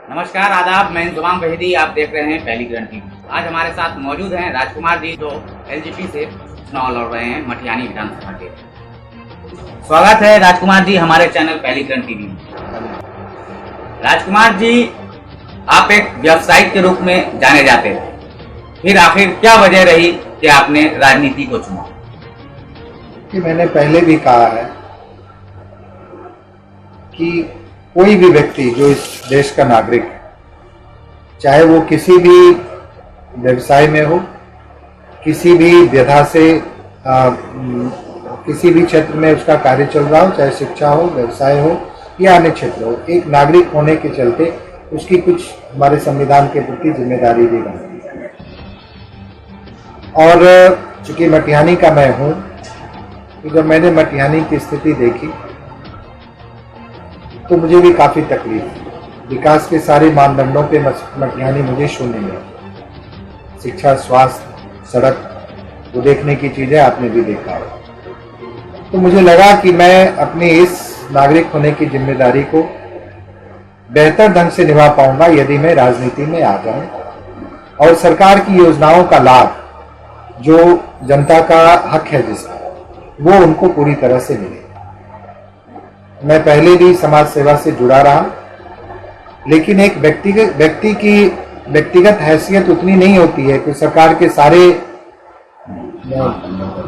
नमस्कार आदाब, मैं जुबान बहेदी, आप देख रहे हैं पहली ग्रंथ टीवी। आज हमारे साथ मौजूद हैं राजकुमार जी, जो एलजेपी से चुनाव लड़ रहे हैं मटिहानी विधानसभा के। स्वागत है राजकुमार जी हमारे चैनल पहली ग्रंथ टीवी में। राजकुमार जी, आप एक व्यवसायिक के रूप में जाने जाते थे, फिर आखिर क्या वजह रही कि आपने राजनीति को चुना? कि मैंने पहले भी कहा है कि कोई भी व्यक्ति जो इस देश का नागरिक है, चाहे वो किसी भी व्यवसाय में हो, किसी भी व्यथा से किसी भी क्षेत्र में उसका कार्य चल रहा हो, चाहे शिक्षा हो, व्यवसाय हो या अन्य क्षेत्र हो, एक नागरिक होने के चलते उसकी कुछ हमारे संविधान के प्रति जिम्मेदारी भी बनती है। और चूंकि मटिहानी का मैं हूँ, तो जब मैंने मटिहानी की स्थिति देखी तो मुझे भी काफी तकलीफ थी। विकास के सारे मानदंडों पे मटिहानी मुझे शून्य मिला। शिक्षा, स्वास्थ्य, सड़क, वो देखने की चीजें आपने भी देखा हो। तो मुझे लगा कि मैं अपनी इस नागरिक होने की जिम्मेदारी को बेहतर ढंग से निभा पाऊंगा यदि मैं राजनीति में आ जाऊं और सरकार की योजनाओं का लाभ, जो जनता का हक है जिसका, वो उनको पूरी तरह से मिले। मैं पहले भी समाज सेवा से जुड़ा रहा, लेकिन एक व्यक्ति की व्यक्तिगत हैसियत उतनी नहीं होती है कि सरकार के सारे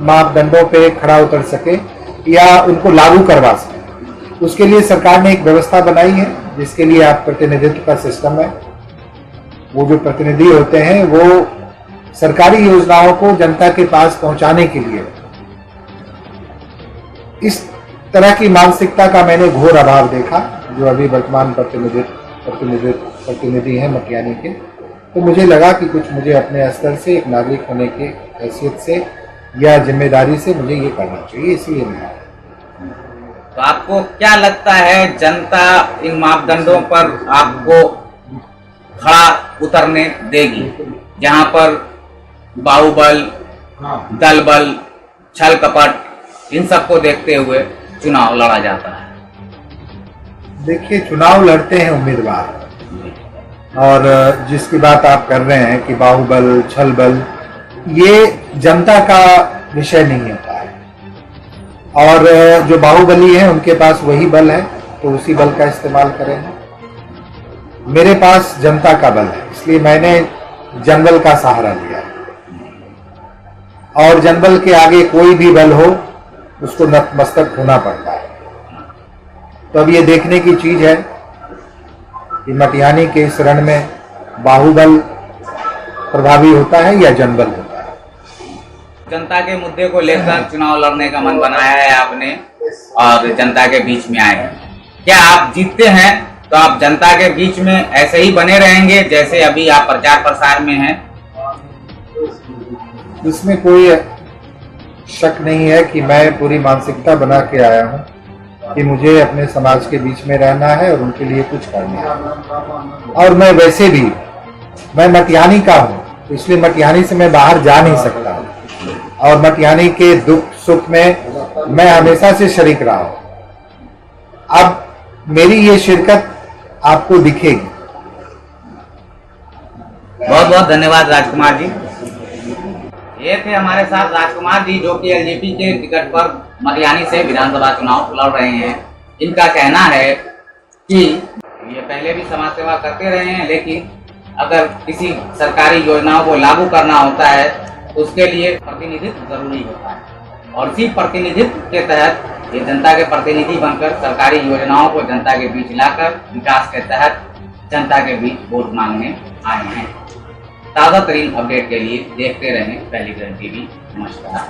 मापदंडों पे खड़ा उतर सके या उनको लागू करवा सके। उसके लिए सरकार ने एक व्यवस्था बनाई है, जिसके लिए आप प्रतिनिधित्व का सिस्टम है। वो जो प्रतिनिधि होते हैं वो सरकारी योजनाओं को जनता के पास पहुंचाने के लिए, इस तरह की मानसिकता का मैंने घोर अभाव देखा जो अभी वर्तमान प्रतिनिधि हैं मटिहानी के। तो मुझे लगा कि कुछ मुझे अपने स्तर से एक नागरिक होने की हैसियत से या जिम्मेदारी से मुझे ये करना चाहिए, इसलिए मैं। तो आपको क्या लगता है, जनता इन मापदंडों पर आपको खड़ा उतरने देगी, जहां पर बाहुबल, दलबल, छल कपट, इन सबको देखते हुए चुनाव लड़ा जाता है? देखिए, चुनाव लड़ते हैं उम्मीदवार, और जिसकी बात आप कर रहे हैं कि बाहुबल, छल बल, ये जनता का विषय नहीं होता है। और जो बाहुबली है उनके पास वही बल है, तो उसी बल का इस्तेमाल करेंगे। मेरे पास जनता का बल है, इसलिए मैंने जनबल का सहारा लिया। और जनबल के आगे कोई भी बल हो, उसको नतमस्तक होना पड़ता है। तो अब ये देखने की चीज है कि मटिहानी के इस रण में बाहुबल प्रभावी होता है या जनबल होता है। जनता के मुद्दे को लेकर चुनाव लड़ने का मन बनाया है आपने और जनता के बीच में आए हैं। क्या आप जीतते हैं तो आप जनता के बीच में ऐसे ही बने रहेंगे जैसे अभी आप प्रचार प्रसार में हैं? इसमें कोई शक नहीं है कि मैं पूरी मानसिकता बना के आया हूं कि मुझे अपने समाज के बीच में रहना है और उनके लिए कुछ करना है। और मैं वैसे भी, मैं मटिहानी का हूं, इसलिए मटिहानी से मैं बाहर जा नहीं सकता हूं। और मटिहानी के दुख सुख में मैं हमेशा से शरीक रहा हूं। अब मेरी ये शिरकत आपको दिखेगी। बहुत बहुत धन्यवाद राजकुमार जी। ये थे हमारे साथ राजकुमार जी, जो कि एलजेपी के टिकट पर मटिहानी से विधानसभा चुनाव लड़ रहे हैं। इनका कहना है कि ये पहले भी समाज सेवा करते रहे हैं, लेकिन अगर किसी सरकारी योजनाओं को लागू करना होता है तो उसके लिए प्रतिनिधित्व जरूरी होता है। और इसी प्रतिनिधित्व के तहत ये जनता के प्रतिनिधि बनकर सरकारी योजनाओं को जनता के बीच लाकर विकास के तहत जनता के बीच वोट मांगने आए हैं। ताज़ा तरीन अपडेट के लिए देखते रहें पहली ग्रंथ टीवी। नमस्कार।